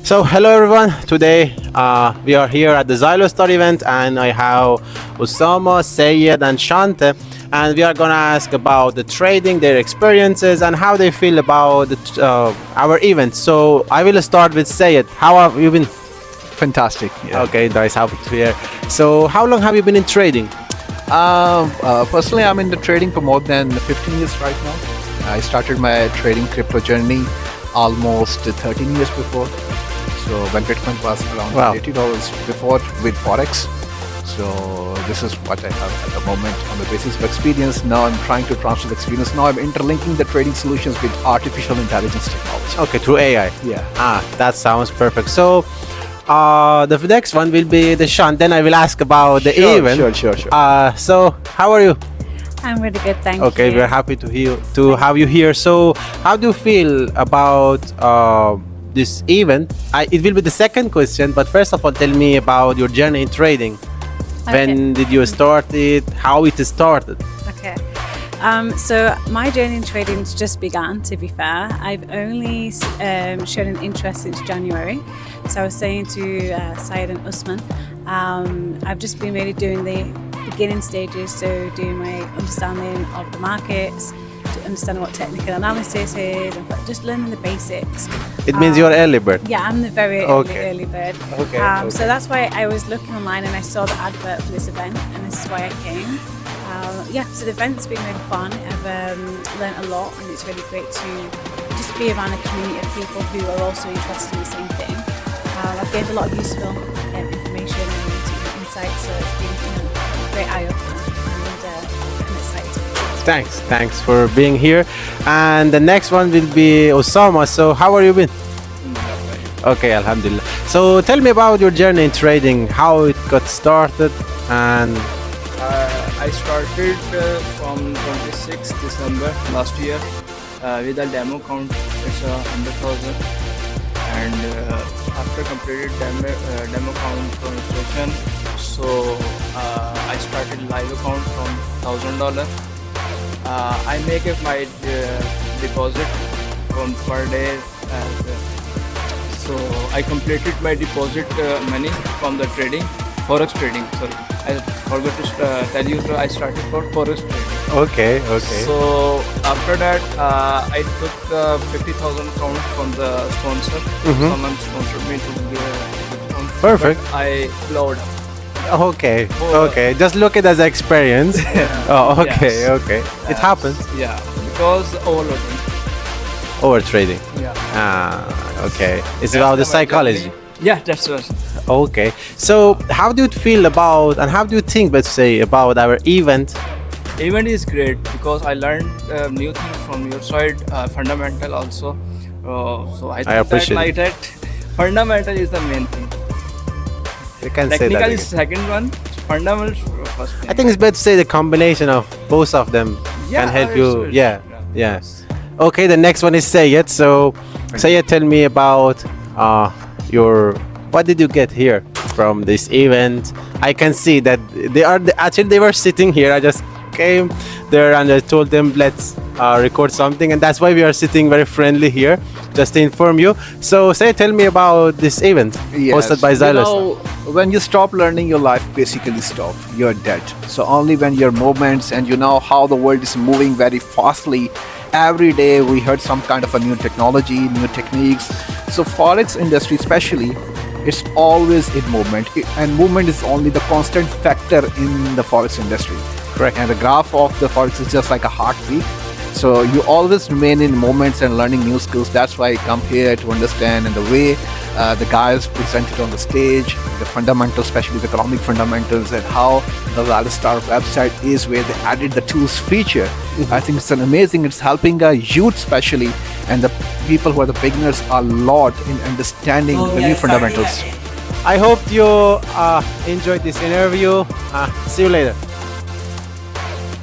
So hello everyone, today we are here at the Zylostar event and I have Osama, Sayed and Shante, and we are gonna ask about the trading, their experiences and how they feel about our event. So I will start with Sayed. How have you been? Fantastic. Yeah. Okay, nice, happy to hear. So how long have you been in trading? Personally, I'm in the trading for more than 15 years right now. I started my trading crypto journey almost 13 years before. So when Bitcoin was around $80 before with Forex. So this is what I have at the moment on the basis of experience. Now I'm trying to transfer the experience. Now I'm interlinking the trading solutions with artificial intelligence technology. Okay, through AI. Yeah. That sounds perfect. So the next one will be the Shan. Then I will ask about the event. Sure. So how are you? I'm really good, thank you. Okay, we're happy to have you here. So how do you feel about this event? It will be the second question, but first of all, tell me about your journey in trading. When did you start it? How it started? Okay. So my journey in trading just began, to be fair. I've only shown an interest since January. So I was saying to Syed and Usman, I've just been really doing the beginning stages, so doing my understanding of the markets, to understand what technical analysis is, and just learning the basics. It means you're early bird. Yeah, I'm the very early bird. Okay. So that's why I was looking online and I saw the advert for this event, and this is why I came. So the event's been really fun. I've learned a lot, and it's really great to just be around a community of people who are also interested in the same thing. I've gained a lot of useful information and insights, so it's been a great eye-opener, and I'm excited. Thanks for being here. And the next one will be Osama. So how are you been? Okay, alhamdulillah. So tell me about your journey in trading, how it got started, and I started from 26th December last year with a demo account. It's 100,000, and after completed demo account registration, so I started live account from $1,000. I make my deposit from per day, so I completed my deposit money from the trading, forex trading. Sorry, I forgot to tell you. I started for forex trading. Okay. So after that, I took 50,000 count from the sponsor. Someone sponsored me to get Perfect. But I blowed up. Okay. Just look at it as experience. Okay. It happens. Yeah, because overloading. Over trading. Yeah. Okay. It's about the psychology. Yeah, that's right. Okay. So how do you feel about, and how do you think, let's say, about our event? Event is great because I learned new things from your side, fundamental also. So I think appreciate that like that, fundamental is the main thing. You can say that. Technical Again. is second one, fundamental first thing. I think it's better to say the combination of both of them can help you. Yeah. Okay, the next one is Sayed. So Sayed, tell me about what did you get here from this event? I can see that they were sitting here. I just came there and I told them let's record something, and that's why we are sitting very friendly here, just to inform you. So Sayed, tell me about this event hosted by Zylostar. When you stop learning, your life basically stops. You're dead. So only when your movements and you know how the world is moving very fastly. Every day we heard some kind of a new technology, new techniques. So forex industry especially, it's always in movement, and movement is only the constant factor in the forex industry. Correct. And the graph of the forex is just like a heartbeat. So you always remain in moments and learning new skills. That's why I come here to understand, and the way the guys presented on the stage, the fundamentals, especially the economic fundamentals, and how the Zylostar website is where they added the tools feature. I think it's an amazing. It's helping youth especially, and the people who are the beginners a lot in understanding the new fundamentals. I hope you enjoyed this interview. See you later.